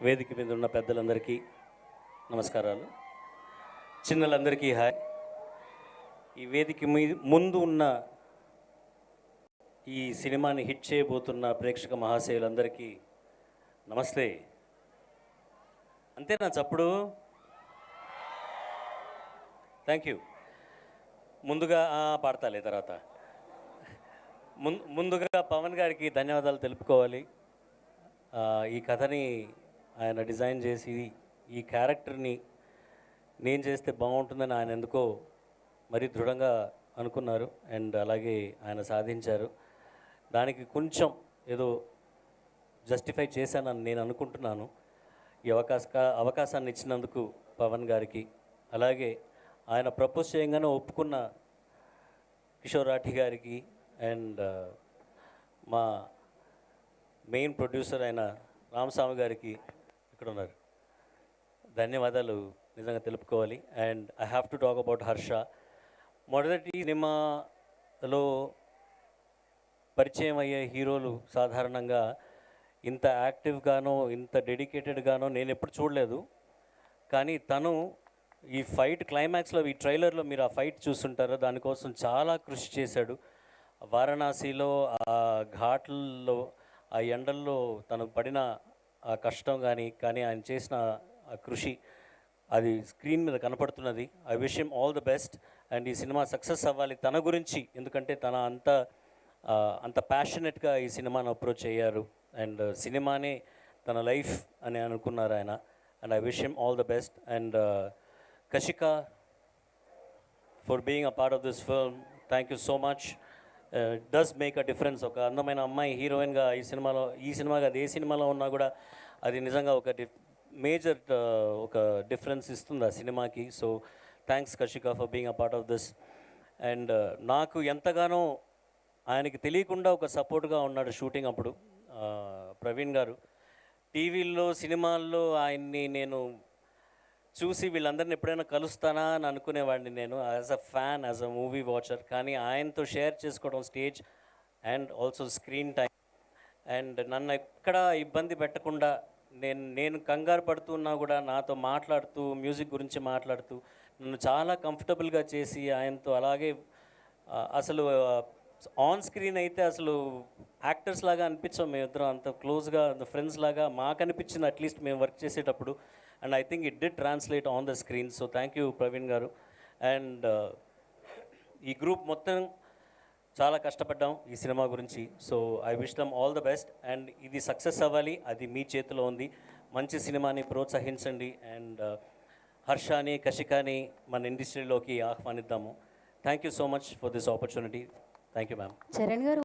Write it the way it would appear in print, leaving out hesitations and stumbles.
వేదిక మీద ఉన్న పెద్దలందరికీ నమస్కారాలు, చిన్నలందరికీ హాయ్. ఈ వేదిక ముందు ఉన్న ఈ సినిమాని హిట్ చేయబోతున్న ప్రేక్షక మహాశయులందరికీ నమస్తే. అంతేనా చప్పుడు? Thank you. ముందుగా పాడతాలే తర్వాత. ముందుగా పవన్ గారికి ధన్యవాదాలు తెలుపుకోవాలి. ఈ కథని ఆయన డిజైన్ చేసి ఈ క్యారెక్టర్ని నేను చేస్తే బాగుంటుందని ఆయన ఎందుకో మరీ దృఢంగా అనుకున్నారు అండ్ అలాగే ఆయన సాధించారు. దానికి కొంచెం ఏదో జస్టిఫై చేశానని నేను అనుకుంటున్నాను. ఈ అవకాశాన్ని ఇచ్చినందుకు పవన్ గారికి, అలాగే ఆయన ప్రపోజ్ చేయంగానే ఒప్పుకున్న కిషోర్ రాఠీ గారికి అండ్ మా మెయిన్ ప్రొడ్యూసర్ అయిన రామస్వామి గారికి, ఇక్కడ ఉన్నారు, ధన్యవాదాలు నిజంగా తెలుపుకోవాలి. And I have to talk about Harsha. మొదటి సినిమాలో పరిచయం అయ్యే హీరోలు సాధారణంగా ఇంత యాక్టివ్గానో ఇంత డెడికేటెడ్గానో నేను ఎప్పుడు చూడలేదు. కానీ తను ఈ ఫైట్ క్లైమాక్స్లో, ఈ ట్రైలర్లో మీరు ఆ ఫైట్ చూస్తుంటారో, దానికోసం చాలా కృషి చేశాడు. వారణాసిలో ఆ ఘాట్లలో, ఆ ఎండల్లో తను పడిన ఆ కష్టం కానీ ఆయన చేసిన ఆ కృషి అది స్క్రీన్ మీద కనపడుతున్నది. I wish him all the best. And ఈ సినిమా సక్సెస్ అవ్వాలి తన గురించి, ఎందుకంటే తన అంత ప్యాషనెట్గా ఈ సినిమాను అప్రోచ్ అయ్యారు అండ్ సినిమానే తన లైఫ్ అని అనుకున్నారు ఆయన. And I wish him all the best. And Kashika for being a part of this film, thank you so much. Does make a difference. ఒక అందమైన అమ్మాయి హీరోయిన్గా ఈ సినిమాగా అది ఏ సినిమాలో ఉన్నా కూడా అది నిజంగా ఒక మేజర్ ఒక డిఫరెన్స్ ఇస్తుంది ఆ సినిమాకి. So thanks Kashika for being a part of this. And నాకు ఎంతగానో ఆయనకి తెలియకుండా ఒక సపోర్ట్గా ఉన్నాడు షూటింగ్ అప్పుడు ప్రవీణ్ గారు. టీవీల్లో, సినిమాల్లో ఆయన్ని నేను చూసి వీళ్ళందరిని ఎప్పుడైనా కలుస్తానా అని అనుకునేవాడిని నేను as a fan, as a movie watcher. కానీ ఆయనతో షేర్ చేసుకోవడం stage and also screen time, and నన్ను ఎక్కడా ఇబ్బంది పెట్టకుండా నేను కంగారు పడుతున్నా కూడా నాతో మాట్లాడుతూ, మ్యూజిక్ గురించి మాట్లాడుతూ నన్ను చాలా కంఫర్టబుల్గా చేసి ఆయనతో అలాగే అసలు ఆన్ స్క్రీన్ అయితే అసలు యాక్టర్స్ లాగా అనిపించాం మేమిద్దరం, అంత క్లోజ్గా ఫ్రెండ్స్ లాగా మాకు అనిపించింది అట్లీస్ట్ మేము వర్క్ చేసేటప్పుడు. And I think it did translate on the screen. So thank you Praveen గారు. అండ్ ఈ గ్రూప్ మొత్తం చాలా కష్టపడ్డాం ఈ సినిమా గురించి. So I wish them all the best. And ఇది సక్సెస్ అవ్వాలి, అది మీ చేతిలో ఉంది. మంచి సినిమాని ప్రోత్సహించండి అండ్ హర్షాని, కషికాని మన ఇండస్ట్రీలోకి ఆహ్వానిద్దాము. Thank you so much for this opportunity. Thank you ma'am. Charan గారు